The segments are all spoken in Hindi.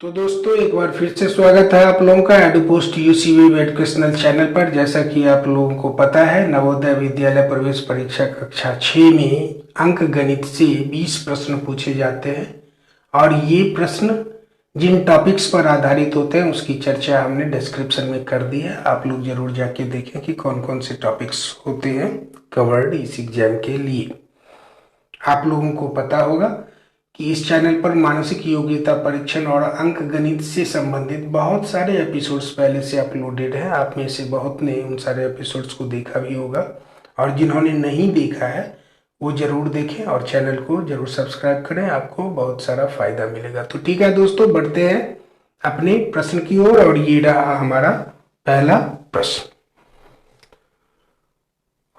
तो दोस्तों एक बार फिर से स्वागत है आप लोगों का एडुपोस्ट यूसी वेब एजुकेशनल चैनल पर। जैसा कि आप लोगों को पता है, नवोदय विद्यालय प्रवेश परीक्षा कक्षा 6 में अंक गणित से 20 प्रश्न पूछे जाते हैं और ये प्रश्न जिन टॉपिक्स पर आधारित होते हैं उसकी चर्चा हमने डिस्क्रिप्शन में कर दी है। आप लोग जरूर जाके देखें कि कौन कौन से टॉपिक्स होते हैं कवर्ड इस एग्जाम के लिए। आप लोगों को पता होगा कि इस चैनल पर मानसिक योग्यता परीक्षण और अंक गणित से संबंधित बहुत सारे एपिसोड्स पहले से अपलोडेड हैं। आप में से बहुत ने उन सारे एपिसोड्स को देखा भी होगा और जिन्होंने नहीं देखा है वो जरूर देखें और चैनल को जरूर सब्सक्राइब करें, आपको बहुत सारा फायदा मिलेगा। तो ठीक है दोस्तों, बढ़ते हैं अपने प्रश्न की ओर और ये रहा हमारा पहला प्रश्न।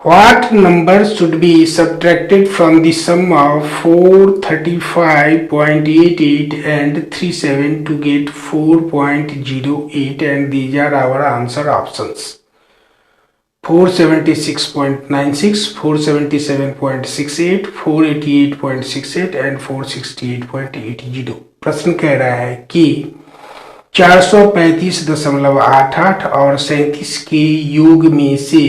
What number should be subtracted from the sum of 435.88 and 37 to get 4.08, and these are our answer options: 476.96, 477.68, 488.68 and 468.80। प्रश्न कह रहा है कि 435.88 और 37 के योग में से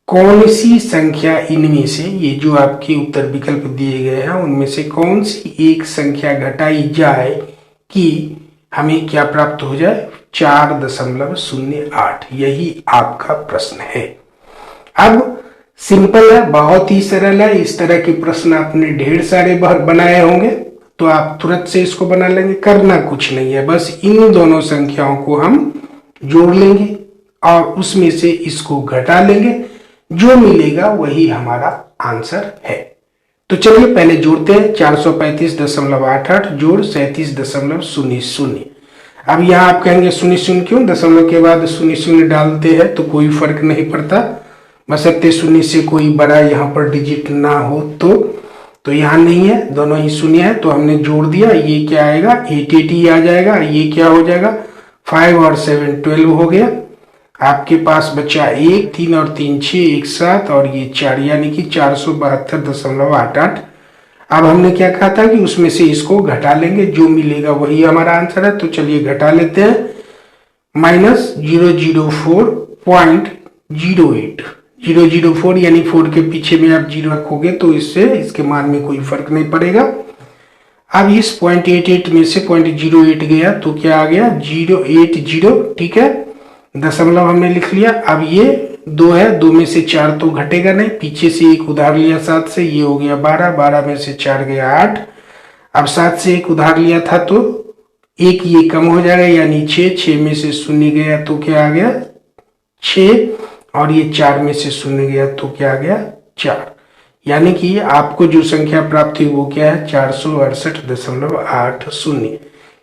कौन सी संख्या इनमें से, ये जो आपके उत्तर विकल्प दिए गए हैं उनमें से कौन सी एक संख्या घटाई जाए कि हमें क्या प्राप्त हो जाए, 4.08। यही आपका प्रश्न है। अब सिंपल है, बहुत ही सरल है। इस तरह के प्रश्न आपने ढेर सारे बनाए होंगे तो आप तुरंत से इसको बना लेंगे। करना कुछ नहीं है, बस इन दोनों संख्याओं को हम जोड़ लेंगे और उसमें से इसको घटा लेंगे, जो मिलेगा वही हमारा आंसर है। तो चलिए पहले जोड़ते हैं। 435.88 जोड़ 37.00। अब यहाँ आप कहेंगे 00 क्यों, दशमलव के बाद 00 डालते हैं तो कोई फर्क नहीं पड़ता, बशर्ते 0 से कोई बड़ा यहाँ पर डिजिट ना हो। तो यहाँ नहीं है, दोनों ही 0 है तो हमने जोड़ दिया। ये क्या आएगा, 880 आ जाएगा। ये क्या हो जाएगा, 5 और 7 12 हो गया। आपके पास बचा 1, 3 और 3 6, 1 7 और ये 4, यानी कि 472.88। अब हमने क्या कहा था कि उसमें से इसको घटा लेंगे, जो मिलेगा वही हमारा आंसर है। तो चलिए घटा लेते हैं। -004.08, 004 यानी 4 के पीछे में आप 0 रखोगे तो इससे इसके मान में कोई फर्क नहीं पड़ेगा। अब इस 0.88 में से 0.08 गया तो क्या आ गया, 080। ठीक है, दशमलव हमने लिख लिया। अब ये 2 है, 2 में से 4 तो घटेगा नहीं, पीछे से 1 उधार लिया 7 से, ये हो गया 12, 12 में से 4 गया 8। अब 7 से 1 उधार लिया था तो 1 ये कम हो जाएगा यानी 6, 6 में से 0 गया तो क्या आ गया 6, और ये 4 में से 0 गया तो क्या आ गया 4। यानी कि आपको जो संख्या प्राप्त हुई वो क्या है, 468.80।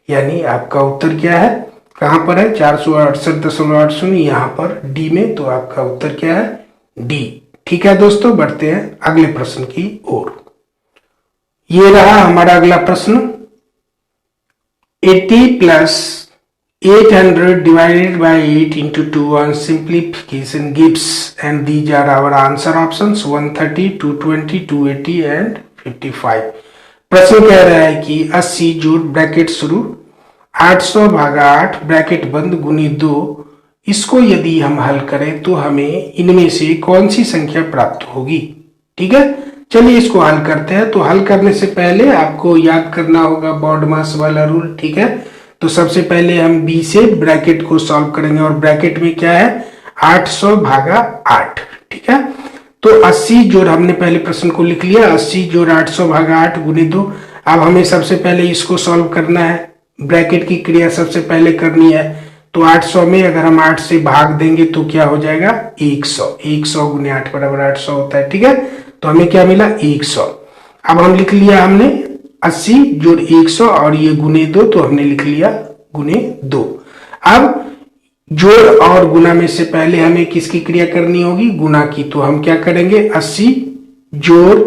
यानी आपका उत्तर क्या है, कहां पर है, 468.80 यहाँ पर डी में। तो आपका उत्तर क्या है, डी। ठीक है दोस्तों, बढ़ते हैं अगले प्रश्न की ओर। ये रहा हमारा अगला प्रश्न। 80 + 800 divided by 8 into 2 on simplification gives, and these are our answer options: 130, 220, 280 and 55। प्रश्न कह रहा है कि 80 जोड़ ब्रैकेट शुरू 800/8 ब्रैकेट बंद गुनी 2, इसको यदि हम हल करें तो हमें इनमें से कौन सी संख्या प्राप्त होगी। ठीक है, चलिए इसको हल करते हैं। तो हल करने से पहले आपको याद करना होगा बॉडमास वाला रूल। ठीक है, तो सबसे पहले हम b से ब्रैकेट को सॉल्व करेंगे और ब्रैकेट में क्या है, 800/8। ठीक है, तो 80 जोड़ हमने पहले प्रश्न को लिख लिया, 80 जोड़ 800/8 गुनी 2। अब हमें सबसे पहले इसको सॉल्व करना है, ब्रैकेट की क्रिया सबसे पहले करनी है। तो 800 में अगर हम 8 से भाग देंगे तो क्या हो जाएगा, 100। 100 गुने 8 बराबर 800 होता है। ठीक है, तो हमें क्या मिला, 100। अब हम लिख लिया हमने 80 जोड़ 100 और ये गुने 2, तो हमने लिख लिया गुने 2। अब जोड़ और गुना में से पहले हमें किसकी क्रिया करनी होगी, गुना की। तो हम क्या करेंगे, 80 जोड़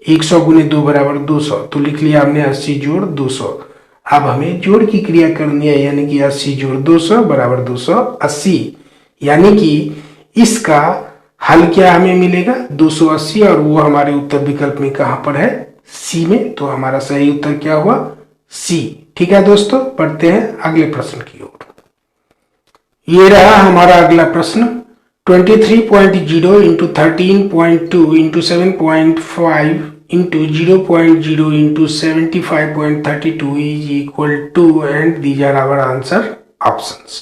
100 गुने 2 बराबर 200, तो लिख लिया हमने 80 जोड़ 200। अब हमें जोड़ की क्रिया करनी है, यानी कि 80 जोड़ 200 बराबर 280। यानी कि इसका हल क्या हमें मिलेगा, 280, और वो हमारे उत्तर विकल्प में कहां पर है, सी में। तो हमारा सही उत्तर क्या हुआ, सी। ठीक है दोस्तों, पढ़ते हैं अगले प्रश्न की ओर। ये रहा हमारा अगला प्रश्न। 23.0 into 13.2 into 7.5 into 0.0 into 75.32 is equal to, and these are our answer options.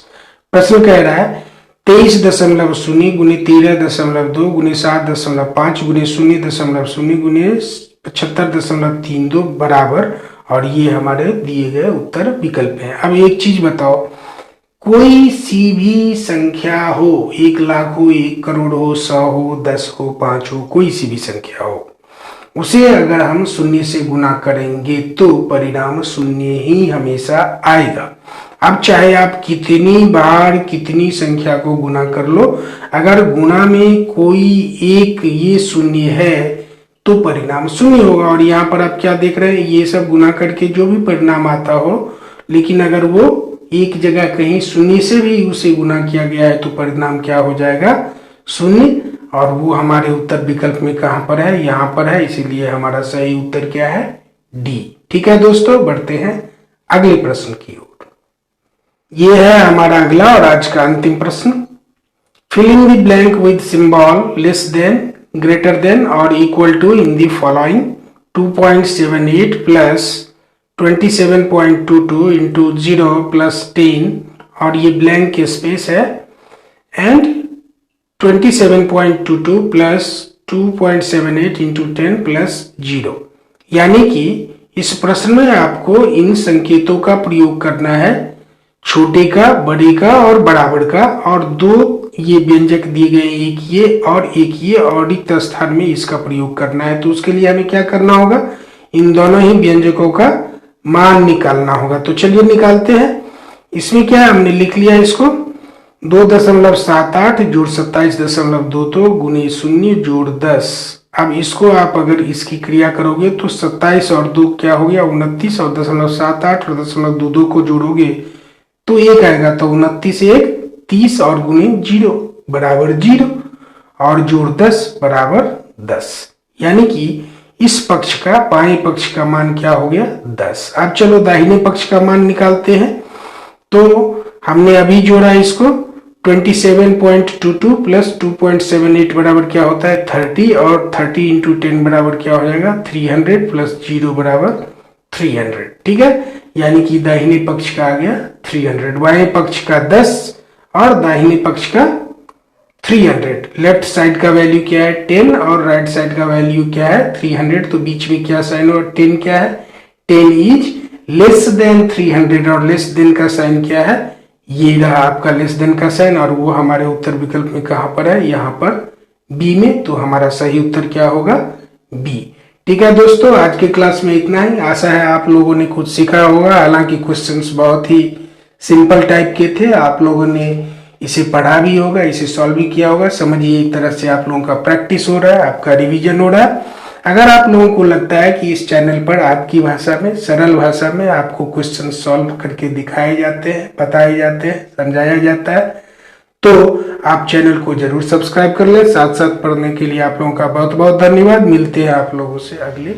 प्रश्न कह रहा है 23.0 गुने 13.2 गुने 7.5 गुने 0.0 गुने 75.32 बराबर, और ये हमारे दिए गए उत्तर विकल्प हैं। अब एक चीज बताओ, कोई सी भी संख्या हो, 1 लाख हो, 1 करोड़ हो, 100 हो, 10 हो, 5 हो, कोई सी भी संख्या हो, उसे अगर हम शून्य से गुना करेंगे तो परिणाम शून्य ही हमेशा आएगा। अब चाहे आप कितनी बार कितनी संख्या को गुना कर लो, अगर गुणा में कोई एक ये शून्य है तो परिणाम शून्य होगा। और यहाँ पर आप क्या देख रहे हैं, ये सब गुना करके जो भी परिणाम आता हो, लेकिन अगर वो एक जगह कहीं शून्य से भी उसे गुना किया गया है तो परिणाम क्या हो जाएगा, शून्य। और वो हमारे उत्तर विकल्प में कहां पर है, यहाँ पर है, इसीलिए हमारा सही उत्तर क्या है, डी। ठीक है दोस्तों, बढ़ते हैं अगले प्रश्न की ओर। ये है हमारा अगला और आज का अंतिम प्रश्न। Filling the blank with symbol less than, greater than और equal to in the following 2.78 plus 27.22 into 0 plus 10, और ये ब्लैंक स्पेस है, एंड 27.22 प्लस 2.78 इंटू 10 प्लस 0। यानी कि इस प्रश्न में आपको इन संकेतों का प्रयोग करना है, छोटे का, बड़े का और बराबर का, और दो ये व्यंजक दिए गए, एक ये और एक ये, और रिक्त स्थान में इसका प्रयोग करना है। तो उसके लिए हमें क्या करना होगा, इन दोनों ही व्यंजकों का मान निकालना होगा। तो चलिए निकालते हैं। इसमें क्या है, हमने लिख लिया इसको 2.78 जोड़ 27.22 गुने 0 जोड़ 10। अब इसको आप अगर इसकी क्रिया करोगे तो 27 और 2 क्या हो गया, 29, और 0.78 और 0.22 को जोड़ोगे तो 1 आएगा, तो 29 1 30 और गुने 0 बराबर 0 और जोड़ 10 बराबर 10। यानी कि इस पक्ष का, बाएं पक्ष का मान क्या हो गया, 10। अब चलो दाहिने पक्ष का मान निकालते हैं। तो हमने अभी जोड़ा इसको 27.22 प्लस 2.78 बराबर क्या होता है, 30, और 30 इंटू 10 बराबर क्या हो जाएगा, 300 प्लस 0 बराबर 300। ठीक है, यानी कि दाहिने पक्ष का आ गया 300, बाएं पक्ष का 10 और दाहिने पक्ष का 300। लेफ्ट साइड का वैल्यू क्या है 10 और राइट साइड का वैल्यू क्या है 300, तो बीच में क्या साइन और 10 क्या है, 10 इज लेस देन 300, और लेस देन का साइन क्या है, ये रहा आपका लेस देन का साइन, और वो हमारे उत्तर विकल्प में कहां पर है, यहाँ पर बी में। तो हमारा सही उत्तर क्या होगा, बी। ठीक है दोस्तों, आज के क्लास में इतना ही। आशा है आप लोगों ने कुछ सीखा होगा। हालांकि क्वेश्चंस बहुत ही सिंपल टाइप के थे, आप लोगों ने इसे पढ़ा भी होगा, इसे सॉल्व भी किया होगा। समझिए एक तरह से आप लोगों का प्रैक्टिस हो रहा है, आपका रिवीजन हो रहा है। अगर आप लोगों को लगता है कि इस चैनल पर आपकी भाषा में, सरल भाषा में आपको क्वेश्चन सॉल्व करके दिखाए जाते हैं, बताए जाते हैं, समझाया जाता है, तो आप चैनल को जरूर सब्सक्राइब कर लें। साथ साथ पढ़ने के लिए आप लोगों का बहुत बहुत धन्यवाद। मिलते हैं आप लोगों से अगले